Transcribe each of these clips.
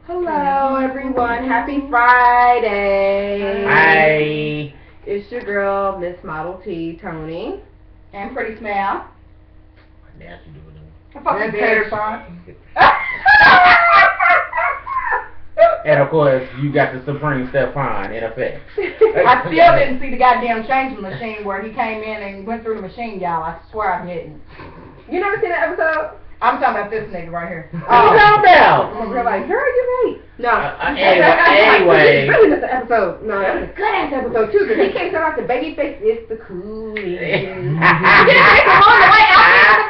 Hello, everyone. Happy Friday. Hi. It's your girl, Miss Model T, Tonie. And Pretty Smile. What nasty doing? I fucking cater fine. And of course, you got the Supreme Stephan in effect. I still didn't see the goddamn changing machine where he came in and went through the machine, y'all. I swear I didn't. You never seen that episode? I'm talking about this nigga right here. What you talking about? We're like, girl, you late. No. Anyway. It's really just an episode. No, that was a good ass episode too, because he can't turn off the baby face. It's the coolest. He didn't take him on the way out.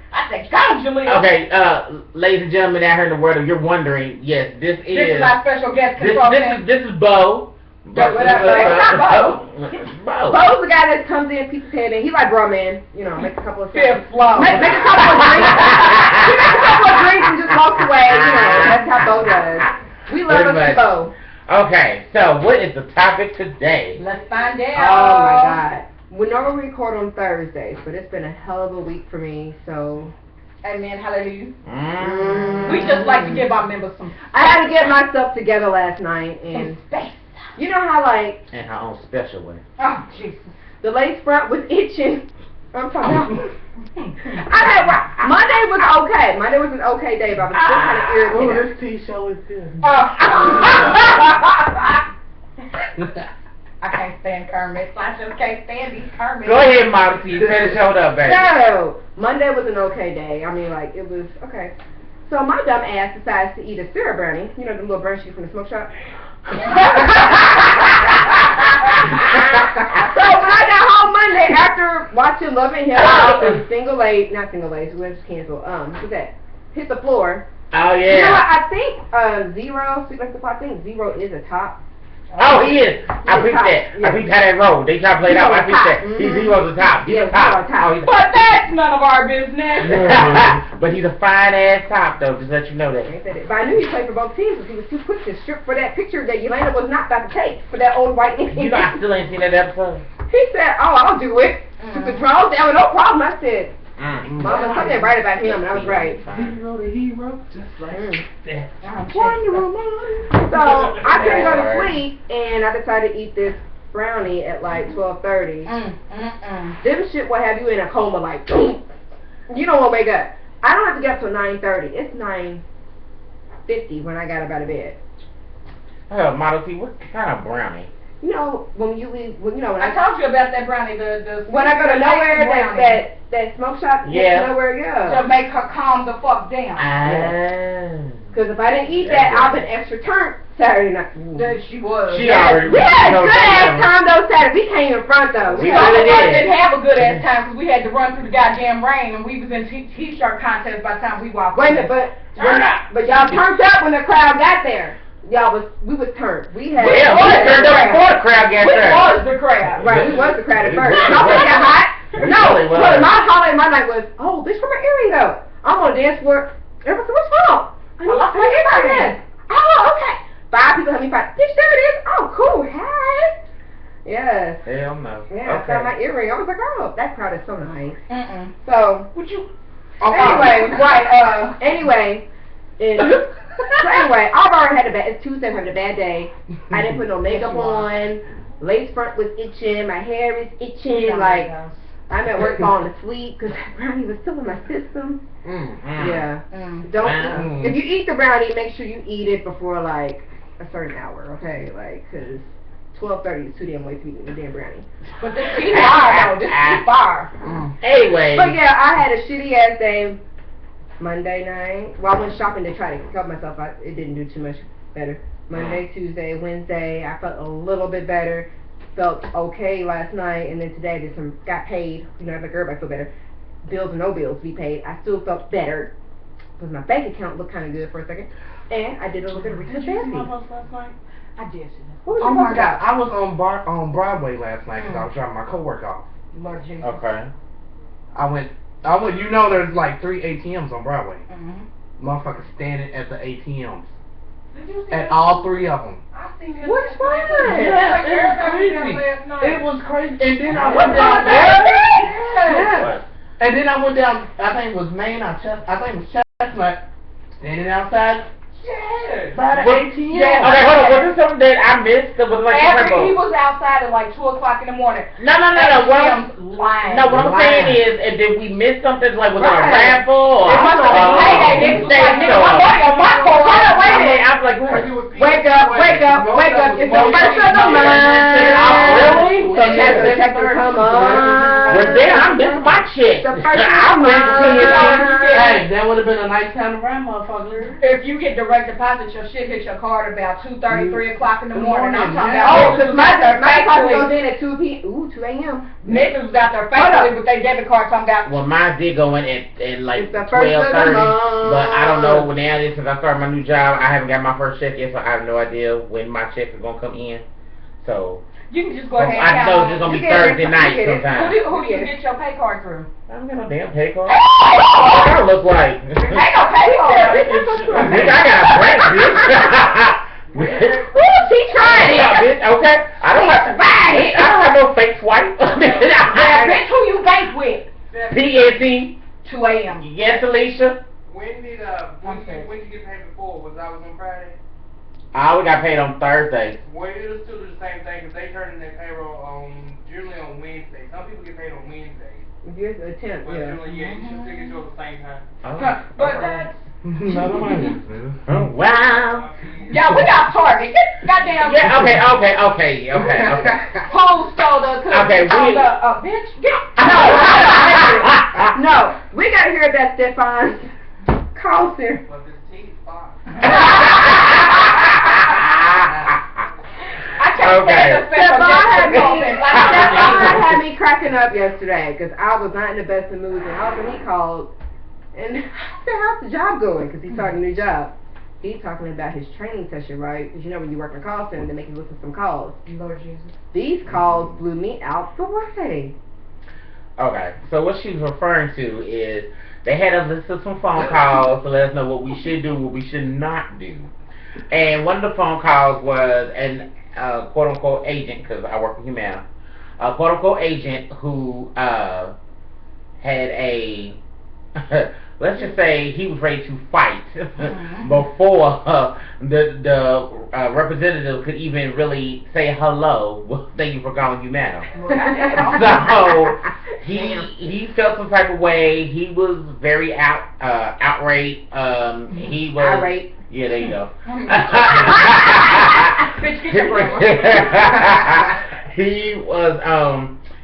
I said, go, Jaleel. Okay, ladies and gentlemen out here in the world, if you're wondering, yes, this is our special guest consultant. This is Bo. Bo. Bo's the guy that comes in, peeks his head in. He like, bro, man, you know, make a couple of Fifth flow. Make a couple of drinks. He makes a couple of drinks and just walks away. You know, that's how Bo does. We love us Bo. Okay, so what is the topic today? Let's find out. Oh my God. We normally record on Thursdays, but it's been a hell of a week for me, so. Amen, hallelujah. We just like to give our members some space. I had to get myself together last night, and space. You know how, like. In her own special way. Oh, Jesus. The lace front was itching. I'm talking about. Monday was okay. Monday was an okay day, but I was still kind of irritated. Oh, this T-show is good. I can't stand Kermit. I just can't stand these Kermit. Go ahead, Model T. Finish it up, baby. So, Monday was an okay day. I mean, like, it was okay. So, my dumb ass decides to eat a syrup brownie. You know, the little brownie from the smoke shop? So, when I got home Monday after watching Love and Hip Hop and Single Ladies, not Single Ladies, we just canceled, what's that? Hit the floor. Oh, yeah. You know what? I think Zero, Sweet Like the Pop, I think Zero is a top. Oh, he is. I peeped that. I peeped how that rolled. They try to play it out. I peeped that. He was the top. He's a top. But that's none of our business. But he's a fine ass top, though. Just let you know that. But I knew he played for both teams, but he was too quick to strip for that picture that Yelena was not about to take for that old white nigga. You know, I still ain't seen that episode. He said, "Oh, I'll do it." Took the draws down, no problem. I said, "Mama, something right about him," and I was right. Hero to hero, just like that. So I couldn't go to sleep, and I decided to eat this brownie at like 12:30. Them shit will have you in a coma, like boom. You don't want to wake up. I don't have to get up till 9:30. It's 9:50 when I got up out of bed. Model T, what kind of brownie? You know, when you leave, when I told you about that brownie, the when I go to nowhere, that smoke shop, nowhere, to make her calm the fuck down. Because if I didn't eat that, I've been extra turned Saturday night. She was. She already. We had a good ass time though Saturday. We came in front though. We didn't have a good ass time because we had to run through the goddamn rain and we was in t-shirt contest by the time we walked. Wait a minute, but y'all turned up when the crowd got there. We was turned. We had. We turned up before the crowd got there. We was the crowd. Right, we was the crowd at first. Don't think that hot. No, but my holiday, my night was, oh, bitch, where my earring go? I'm on the dance floor. Everybody said, what's wrong? I lost my earring. Oh, okay. 5 people helped me find. Bitch, there it is. Oh, cool. Hey. Yes. Hell no. Yeah, I found my earring. I was like, oh, that crowd is so nice. So, would you? Anyway, Anyway, so anyway, I've already had it's Tuesday, I'm having a bad day. I didn't put no makeup on. Lace front was itching. My hair is itching. Like, I'm at work falling asleep because that brownie was still in my system. Yeah. Don't. If you eat the brownie, make sure you eat it before like a certain hour, okay? Like, because 12:30 is too damn late to eat the damn brownie. But this is far though. This is far. Anyway. But yeah, I had a shitty ass day Monday night. Well, I went shopping to try to help myself. It didn't do too much better. Monday, Tuesday, Wednesday, I felt a little bit better. Felt okay last night, and then today I got paid. You know, I'm like, everybody feel better. Bills or no bills be paid. I still felt better because my bank account looked kind of good for a second, and I did a little bit of research. Did you see my post last night? I did. Oh my God! I was on Broadway last night because I was dropping my coworker off. Lord Jesus. Okay. I went. You know, there's like 3 ATMs on Broadway. Motherfuckers standing at the ATMs. At all 3 of them. Which one? Yeah, it was crazy. It was crazy. And then I went down there. And then I went down, I think it was Main or I think it was Chestnut, standing outside. Yeah. By the ATM. Yeah. Okay, hold on. Was there something that I missed? That was like He was outside at like 2 o'clock in the morning. No. What I'm saying is, did we miss something? Like, was it a raffle? Or It must have been payday. Niggas was like, nigga, my money on my card. Hold on, wait a minute. I was like, Wake up. It's the first of the month. Really? So check the come on. Well, then I'm missing my check. The first of the month. Hey, that would have been a nice time to run, motherfucker. If you get direct deposit, your shit hits your card about 2:30, 3 o'clock in the morning. I'm talking Oh, about because my card goes in at 2 a.m. niggas was out there faithfully with their debit card talking about. Well, mine did go in at like It's the first of the 12:30, month. but I don't know when now it is since I started my new job. I haven't got my first check yet, so I have no idea when my check is gonna come in. So You can just go ahead and I know count. it's gonna be Thursday night sometime. Who do you get your pay card through? I don't got no damn pay card. What that look like? Ain't no pay card. Bitch, I got a branch, bitch. She trying it. Yeah, bitch. Okay, I don't have no fake swipe. Yeah, bitch, who you bank with? PNC. 2 a.m. Yes, Alicia. When did you get paid before? Was on Friday? We got paid on Thursday. Well, it'll still do the same thing because they turn in their payroll generally on Wednesday. Some people get paid on Wednesday. Here's a tip, But yeah. generally, you should still get yours at the same time. But that's... Oh, wow. Yeah, we got Target. Goddamn. Yeah, okay. Who stole the cookies? Okay, bitch, get... No, we gotta hear that, Stephan. Call here. But this teeth fine. I can't stand the sense of Stephan had me cracking up yesterday because I was not in the best of moods, and all of a sudden he called, and I said, how's the job going? Because he started a new job. He's talking about his training session, right? Because you know when you work in a call center, they make you listen to some calls. Lord Jesus. These calls blew me out the way. Okay, so what she's referring to is they had us listen to some phone calls to let us know what we should do, what we should not do. And one of the phone calls was an quote-unquote agent, because I work with Humana, a quote-unquote agent who had a, let's just say he was ready to fight before the representative could even really say hello. Well, thank you for calling Humana. So he felt some type of way. He was very outraged. He was Irate. Yeah, there you go. Bitch, get your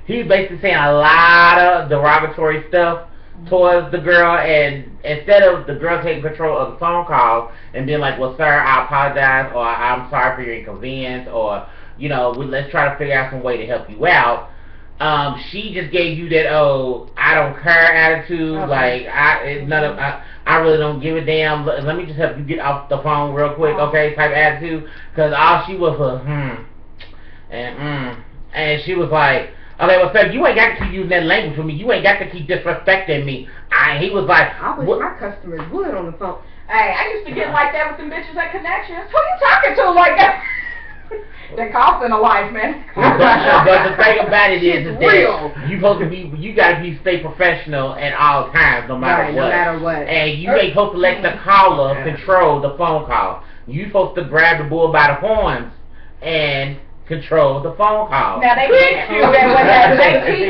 he was basically saying a lot of derogatory stuff towards the girl, and instead of the girl taking control of the phone call and being like, well, sir, I apologize, or I'm sorry for your inconvenience, or, you know, let's try to figure out some way to help you out, she just gave you that, oh, I don't care attitude, like, I really don't give a damn, let me just help you get off the phone real quick, okay, type attitude, because all she was and she was like, okay, well, sir, you ain't got to keep using that language with me. You ain't got to keep disrespecting me. He was like, I wish my customers would on the phone. Hey, I used to get like that with them bitches at Connections. Who you talking to like that? They're costing a life, man. But the thing about it is that real. you gotta stay professional at all times, no matter what. No matter what. And you ain't supposed to let the caller control the phone call. You supposed to grab the bull by the horns and control the phone call. Now they teach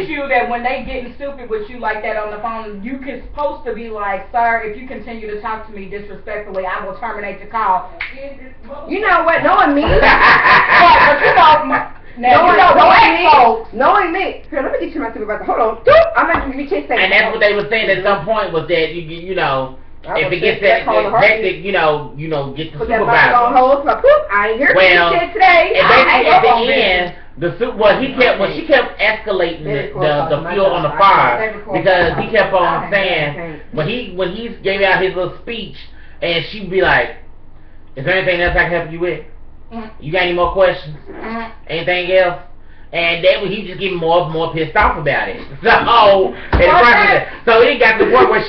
you that when they getting stupid with you like that on the phone, you can supposed to be like, sir, if you continue to talk to me disrespectfully, I will terminate the call. You know what? Knowing me, knowing me. Here, let me get you my supervisor. Hold on. I'm not giving you a chance. And that's what they were saying at some point was that you know. If it gets that hectic, you know, get the supervisor. On hold, so, I ain't here well, shit today. And basically at the end, she kept escalating the fuel on the fire because he kept on saying when he gave out his little speech, and she'd be like, "Is there anything else I can help you with? You got any more questions? Anything else?" And then he just getting more and more pissed off about it. So it got to the point where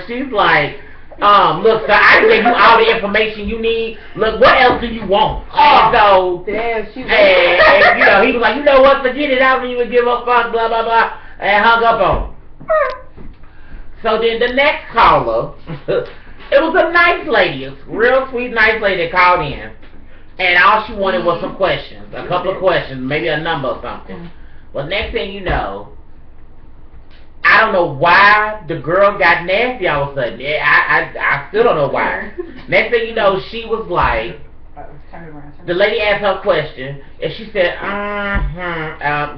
she's like, Look, so I gave you all the information you need. Look, what else do you want? And so, damn, she and you know, he was like, you know what, forget it, I don't even give a fuck, blah, blah, blah, and hung up on him. So then the next caller, it was a nice lady, a real sweet, nice lady that called in. And all she wanted was some questions, a couple of questions, maybe a number or something. Well, next thing you know, I don't know why the girl got nasty all of a sudden. I still don't know why. Next thing you know, she was like, the lady asked her a question, and she said,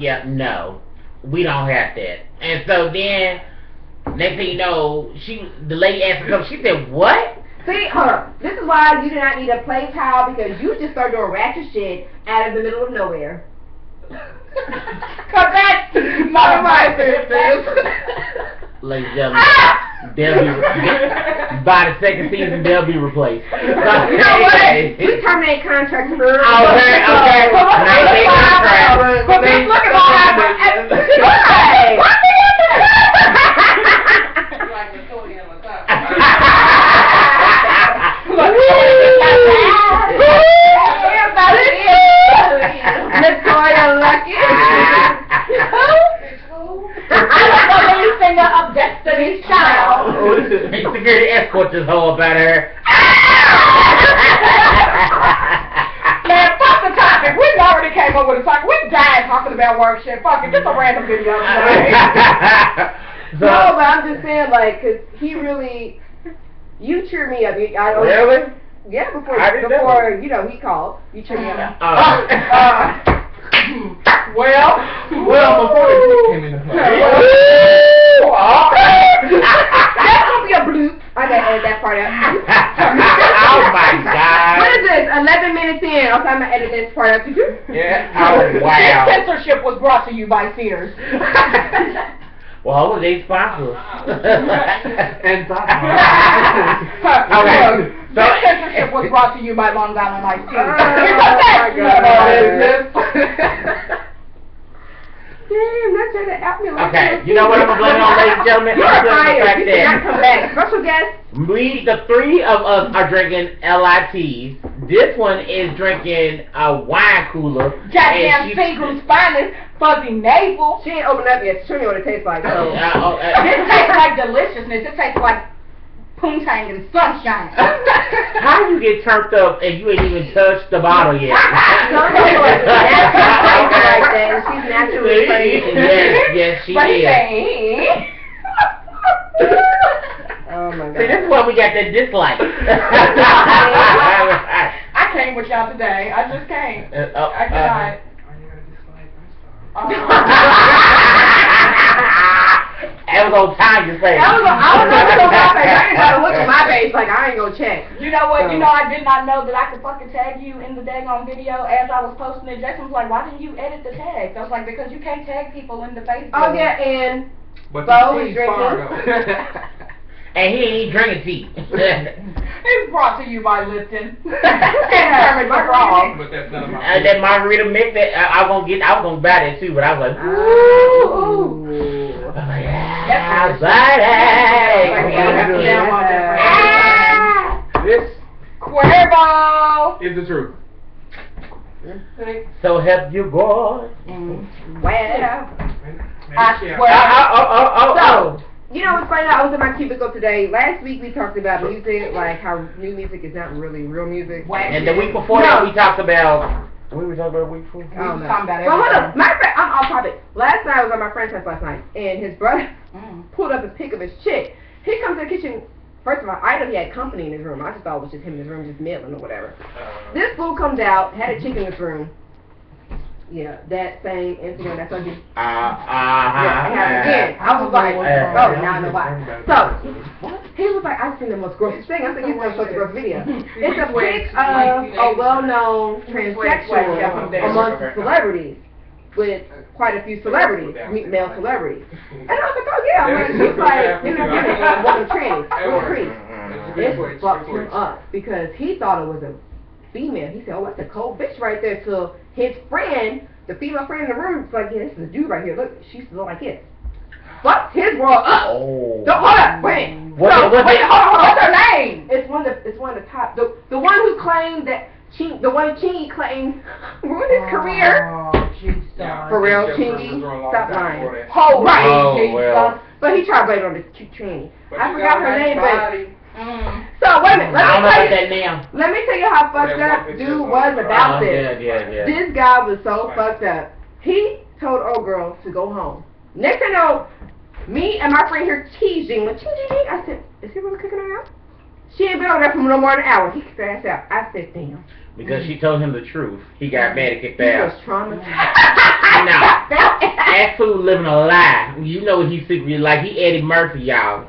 yeah, no, we don't have that. And so then, next thing you know, the lady asked her something. She said, what? See, hold on. This is why you do not need a play towel, because you just start doing ratchet shit out of the middle of nowhere. Cause that's not my business. Ladies and gentlemen, by the second season, they'll be replaced. You know what? We terminate contracts for Okay. Terminate contracts. But bitch, look at all that. Like the Tonie on the top. Latoya Lucky. Singer of Destiny's Child. Security escort this hoe up out of her. Man, fuck the topic. We already came up with a topic. We died talking about work shit. Fuck it, just a random video. No, but I'm just saying, like, cause he really, you cheer me up. Really? Yeah, before you know he called, you cheer me up. Well, before the dick came into play. That's gonna be a bloop. I gotta edit that part out. Oh my God. What is this? 11 minutes in. Okay, I'm gonna edit this part out. Yeah. Oh wow. This censorship was brought to you by Sears. Well, they sponsor. And Okay. This censorship was brought to you by Long Island Ice Tea. Damn, that's trying to out me like Okay, you know what I'm gonna blame on, ladies and gentlemen? You're I'm gonna fired. blame You the fact cannot come back. Special guest. the three of us are drinking LITs. This one is drinking a wine cooler. Goddamn Seagram's finest fucking navel. She ain't opened up yet. Show me what it tastes like. So. This tastes like deliciousness. It tastes like poontang and sunshine. How you get turned up and you ain't even touched the bottle yet? Some people are naturally crazy like that, and she's naturally crazy. Yes, she But is. Oh my God. See, this is why we got that dislike. I came with y'all today. I just came. I cannot. That was on Tanya's face. I was on my face. I didn't gotta look at my face like I ain't gonna check. You know what? You know I did not know that I could fucking tag you in the daggone video as I was posting it. Jason was like, "Why didn't you edit the tags?" I was like, "Because you can't tag people in the Facebook." Oh yeah, and But Bo the is tea's far, drinking. And he ain't drinking tea. It's brought to you by Lipton. But that's none of my And that margarita mix, that I was gonna buy that too, but I was like, ooh. I'm like, yeah, buddy. This Cuervo. is the truth. So help you, boy. Well, I Oh, swear. so you know what's funny? I was in my cubicle today. Last week we talked about music, like how new music is not really real music. And the week before that, we talked about. What did we talk about the week before? Oh, no. Talking about Well, hold everything. up. Matter of fact, I'm off topic. Last night I was at my friend's house last night, and his brother pulled up a pic of his chick. He comes in the kitchen. First of all, I know he had company in his room. I just thought it was just him in his room, just milling or whatever. This fool comes out, had a chick in his room. Yeah, that same Instagram, that's on his. Yeah, I have it again. I was like, oh, now I know why. So, he was like, I've seen the most gross thing. I think he's going to show the gross video. It's a pic of a well-known transsexual amongst celebrities, with quite a few celebrities, male celebrities. And I was like, oh yeah, I'm like, he's like, you know, one of the trannies, one of the priests. It fucked him up because he thought it was a female. He said, oh, that's a cold bitch right there. So his friend, the female friend in the room, was like, yeah, this is a dude right here. Look, she used to look like this. Fucked his world up. Oh. Don't, hold up, wait. What's her name? It's one of the top. The one who claimed that Chingy claimed ruined his career. For real, Chingy. Stop lying. Right. Oh, well. But he tried to blame it on the Trini. I forgot her name, but. So wait a minute. Let me tell you how fucked up dude was about this. Yeah. This guy was so fucked up. He told old girl to go home. Next thing I know, me and my friend here teasing. When ching, I said, "Is he really kicking her out?" She ain't been over there for no more than an hour. He kicked her ass out. I said, "Damn." Because she told him the truth. He got mad and kicked her He out. was traumatized. No. That fool living a lie. You know what he's secretly like. He Eddie Murphy, y'all.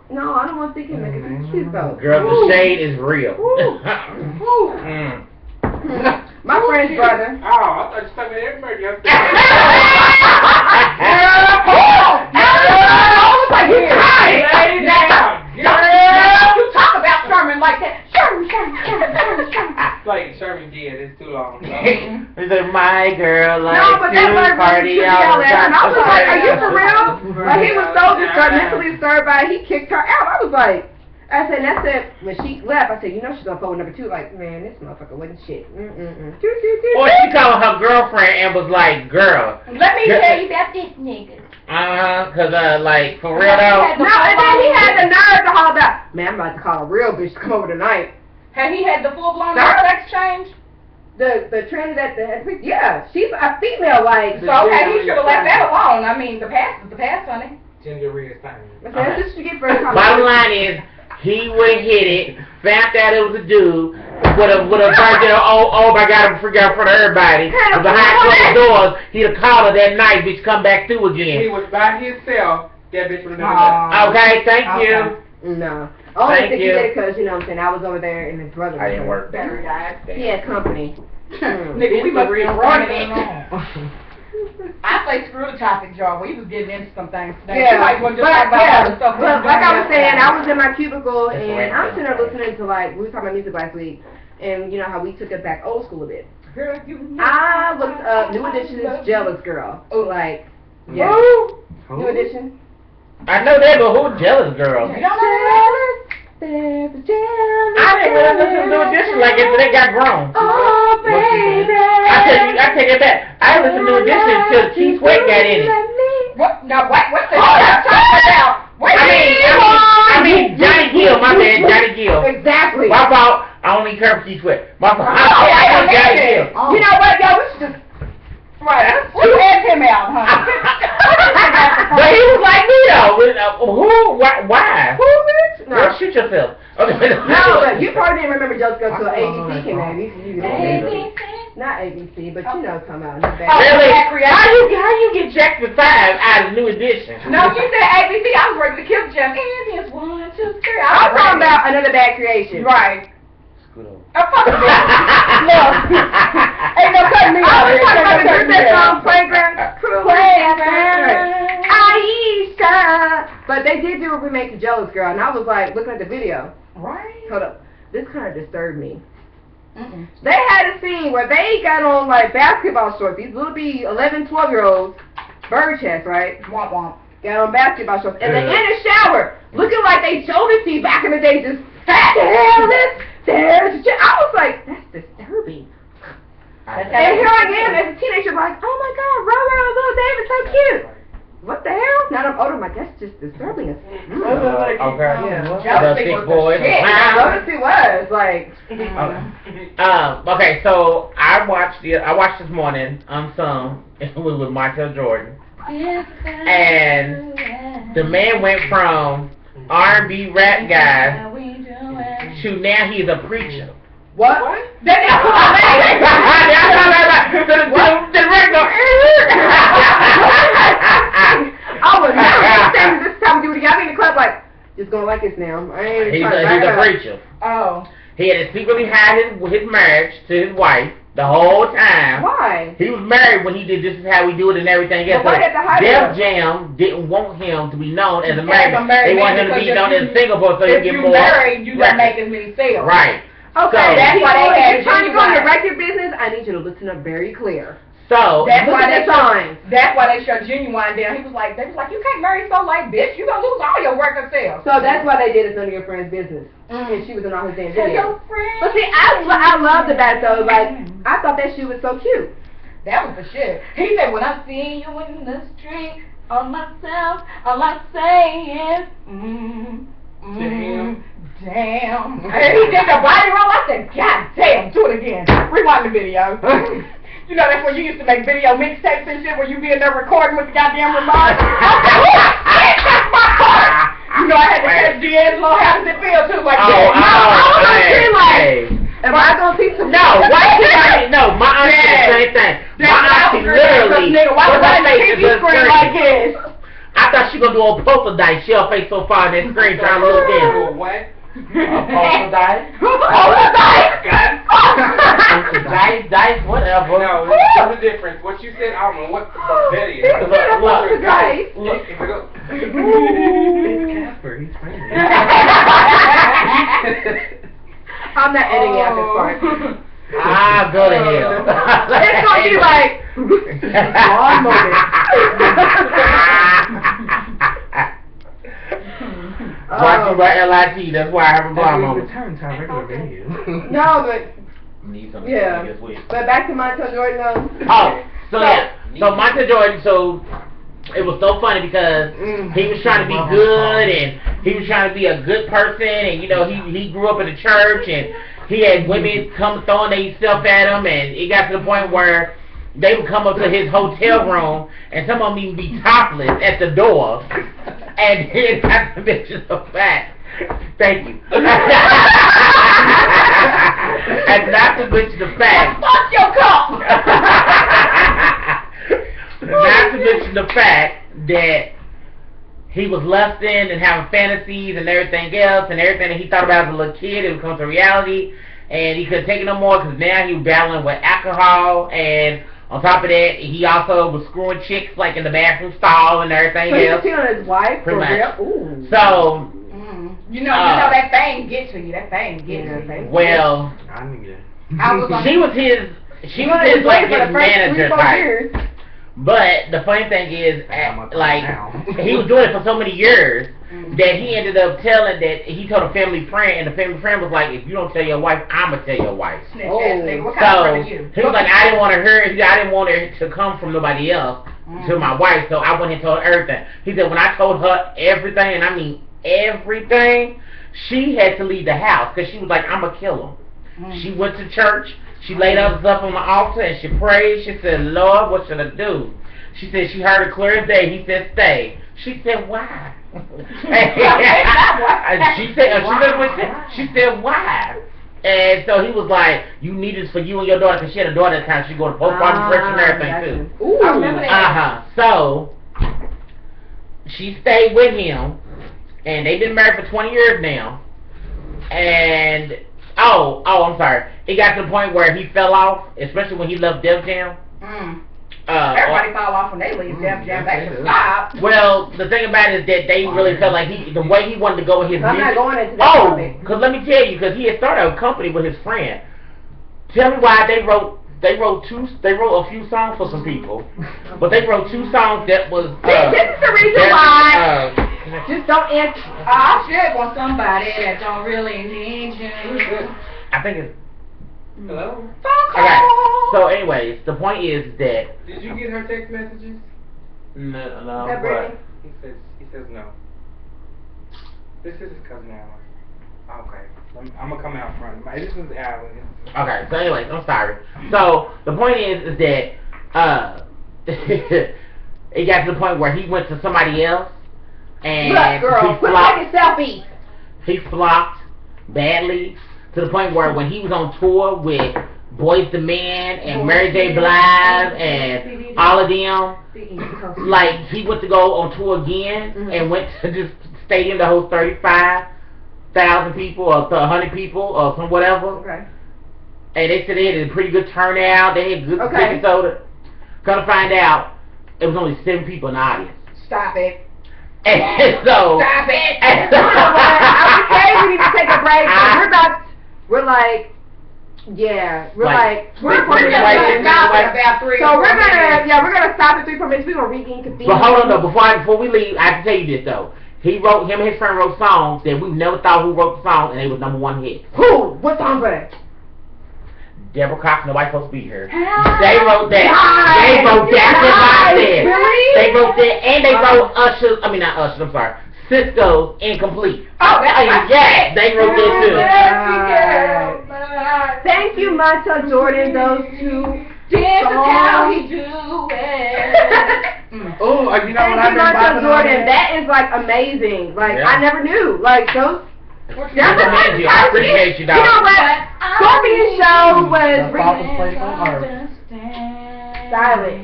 No, I don't want to think him because he's cute though. Girl, the shade is real. My friend's brother. Oh, I thought you told me everybody else. You talk about Sherman like that. Like Sherman did, it's too long. He said, my girl likes to party all the time. And I was like, are you for real? Like, he was so disturbed, mentally disturbed by it, he kicked her out. I was like, that's it. When she left, I said, you know she's gonna phone number 2. Like, man, this motherfucker wasn't shit. Or she called her girlfriend and was like, girl. Let me tell you about this nigga. Cause like, for real though. No, and then he had the nerve to hold out. Man, I'm about to call a real bitch to come over tonight. Had he had the full-blown sex change? The trend that yeah, she's a female, like. So, okay, he should have left that alone. I mean, the past is the past, honey. Ginger is time. That's what you get for a bottom line is, he would hit it, found out it was a dude, with a virgin, oh my God, I forgot in front of everybody. And behind closed doors, he'd have called her that night, bitch, come back through again. He was by himself, that bitch would have never done. Okay, thank you. No. Only think he did it because, you know what I'm saying, I was over there and his brother was I didn't work. Better guys. He had company. Nigga, we must be running. I say screw the topic, y'all. We was getting into some things today. Yeah, but like I was saying, I was in my cubicle and I'm sitting there listening to, like, we were talking about music last week, and you know how we took it back old school a bit. Girl, you I looked up New Edition's Jealous Girl. Like, yeah. New Edition. I know that, but who Jealous Girl? You don't know I didn't really listen to New Edition like it, but they got grown. Oh, baby. I take it back. I listened to New Edition until Keith Sweat got in it. What? Now, what's the talking about? I mean, Johnny Gill, my man, Johnny Gill. Exactly. My fault. I only care for Keith Sweat. My fault. I Johnny Gill. You know what, y'all? We should just. Right. You had him out, huh? But he was like me though. Who? Why? Who, bitch? No. Girl, shoot yourself. Okay. No, but you probably didn't remember Jealous Girl until ABC came out. ABC? Not ABC, but you know, come out. Really? How you get Jack the 5 out of New Edition? No, you said ABC. I was ready to kill Jeff. Aliens, 1, 2, 3. I'm talking about Another Bad Creation. Right. Scoot over. Fuck it. Look. Ain't no cutting me out. I'm talking about the group that song Playground. Aisha. But they did do a remake of Jealous Girl, and I was like, looking at the video. Right. Hold up. This kind of disturbed me. They had a scene where they got on like basketball shorts. These little 11, 12-year-olds, bird chest, right? Womp womp. Got on basketball shorts, and they're in the shower, looking like they shoulder seat back in the day, just there's. I was like, that's disturbing. And here I am as a teenager, like, oh my God, little David's so cute. What the hell? Now that I'm older, I'm like, that's just disturbing. Okay. Yeah. The thick boys. Jealousy was like. Okay, so I watched this morning some with Montell Jordan, and the man went from R&B rap guy to now he's a preacher. What? I was never saying this time to do it again. I be in the club like, just going like this now. I ain't He's trying to a preacher. Oh. He had to secretly hide his marriage to his wife the whole time. Why? He was married when he did This Is How We Do It and everything else. But why did the hide Def Jam didn't want him to be known as a married man. They want him to be known as a single boy so he get more. If you married, you don't make as many sales. Right. Okay, so, that's why they had. If you're trying to go into record business, I need you to listen up very clear. So That's look why at they the signs. That's why they shut Genuine down. He was like, they was like, you can't marry so late, bitch. You gonna lose all your record sales. So that's why they did it's none of your friends' business. And she was in all his damn Tell videos. your friends. But see, I loved about it though. Like, I thought that shit was so cute. That was the shit. He said, when I see you in the street on myself, all I say is, damn. And he did the body roll. I said, God damn, do it again. Rewind the video. You know, that's when you used to make video mixtapes and shit where you be in there recording with the goddamn remote. I said, oh, shit, that's my part. You know, I had to catch D'Angelo. How does it feel too? Like, I was like, am I gonna teach some? No, why did I? No, my auntie did the same thing. My auntie literally. Why was I in the TV screen like this? I thought she gonna do a poltergeist. She'll face so far in that screen trying to look in. What? Poltergeist? Dice, whatever. No, there's a difference. What you said, I don't know what the video. Look. It's Casper. He's friendly. I'm not editing out this part. Ah, go to hell. It's gonna be like one Brought to you by LIT, that's why I have a blonde We moment. return to our regular venue. No, but Need something yeah. this week. But back to Montell Jordan though. Oh, so Montell Jordan, so it was so funny because he was trying to be good and he was trying to be a good person, and you know he grew up in the church and he had women come throwing themselves at him, and it got to the point where they would come up to his hotel room and some of them even be topless at the door, and then not to mention the fact. Thank you. And not to mention the fact. Fuck your cup. Not to mention the fact that he was lusting and having fantasies and everything else, and everything that he thought about as a little kid, it would come to reality, and he couldn't take it no more because now he was battling with alcohol, and on top of that, he also was screwing chicks like in the bathroom stall and everything So he was else. cheating on his wife? Pretty For much. real? Ooh. So, You know that thing get to you. That thing get to you. well, I knew that. she was his like his manager type. But the funny thing is, like, he was doing it for so many years that he ended up telling that he told a family friend, and the family friend was like, if you don't tell your wife, I'ma tell your wife. Snitch ass nigga. What kind of friend are you? He was like, I didn't want her to come from nobody else to my wife, so I went and told her everything. He said, when I told her everything, and I mean everything, she had to leave the house because she was like, I'ma kill him. She went to church. She laid up on the altar and she prayed. She said, Lord, what should I do? She said she heard it clear as day. He said, stay. She said, why? She said, why? And so he was like, you need this for you and your daughter, because she had a daughter at the time. She go to both party church and everything too. Ooh. I remember that. So she stayed with him, and they've been married for 20 years now. And I'm sorry. It got to the point where he fell off, especially when he left Def Jam. Everybody fall off when they leave Def Jam. They should stop. Well, the thing about it is that they really felt like the way he wanted to go with his I'm music. not going into that Because let me tell you, because he had started a company with his friend. Tell me why they wrote a few songs for some people, but they wrote 2 songs that was. This is the reason why. Just don't answer. I should want somebody that don't really need you. I think it's. Hello? Okay. So, anyways, the point is that. Did you get her text messages? No, Brittany? He says no. This is his cousin Alan. Okay. I'm gonna come out front. This is Alan. Okay, so anyways, I'm sorry. So the point is that it got to the point where he went to somebody else and Look, girl, quit taking selfies. he flopped badly to the point where when he was on tour with Boyz II Men and Mary J. Blige and all of them, like he went to go on tour again and went to this stadium to host 35,000 people or 100 people or some whatever. Okay. And they said they had a pretty good turnout. They had good drinking soda. Come to find out, it was only 7 people in the audience. Stop it. And so. Stop it. You know what? I would say we need to take a break. We're like Yeah, we're Like, we're we're gonna just stop like- about 3 So or 4 we're gonna minutes. we're gonna stop at 3 4 minutes. We're gonna reconvene. But hold on though, before we leave, I have to tell you this though. Him and his friend wrote songs that we never thought who wrote the song, and they was #1 hit. Who? What song was it? Deborah Cox, nobody's supposed to be here. Hell They wrote that. Nice. They wrote that. That's what I said. Really? They wrote that, and they wrote Usher's. I mean not Usher's. I'm sorry. Cisco's Incomplete. Oh, that's my yeah, they wrote that Nice. Thank you, Montell Jordan. Those two. This is how he songs. do it. Oh, you know what Thank I've you, been Montell bopping on Jordan. there? That is like amazing. Like Yeah. I never knew. Like those. too. I appreciate you, dog. You know what? Scorpion show was The softest place on earth. silent.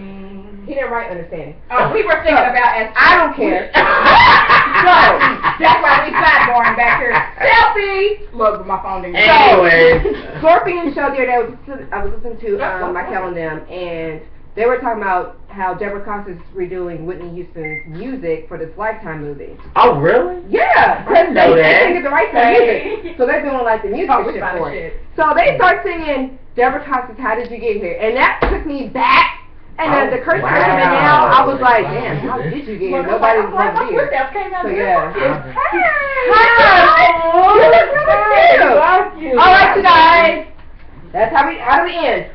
He didn't write understanding. Oh, we were thinking about as I don't care. that's why we sidebarring back here. Selfie. Look, but my phone didn't. Anyways. Scorpion show the other day, I was listening to Michael and them, and they were talking about how Deborah Cox is redoing Whitney Houston's music for this Lifetime movie. Oh really? Yeah, I didn't know they that. think it's the right to music, so they're doing like the music Oh, we shit found for the it. shit. So they start singing Deborah Cox's "How Did You Get Here," and that took me back. And then the curse wow. coming out, I was like, damn, how did you get here? Nobody's like, gonna be here. came out So of yeah. Hey! You look really cute. All right, you guys. That's how do we end?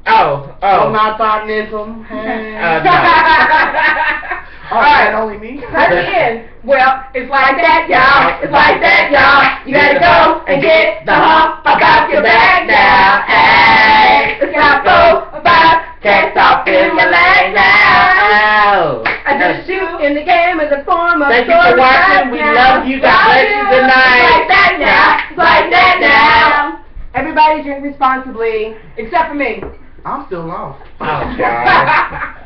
Oh. I'm not thoughtism. Hey. No. Alright. Only me. How do we end? Well, it's Like like that, y'all. It's like that, y'all. You gotta go and get the hump about your back now. Hey, it's got 4 or 5 cats off in your leg now. I just shoot in the game as a form of Thank you for watching. We love you. God bless you. Good night. It's like that now. It's like that now. Everybody drink responsibly, except for me. I'm still lost. Oh, God.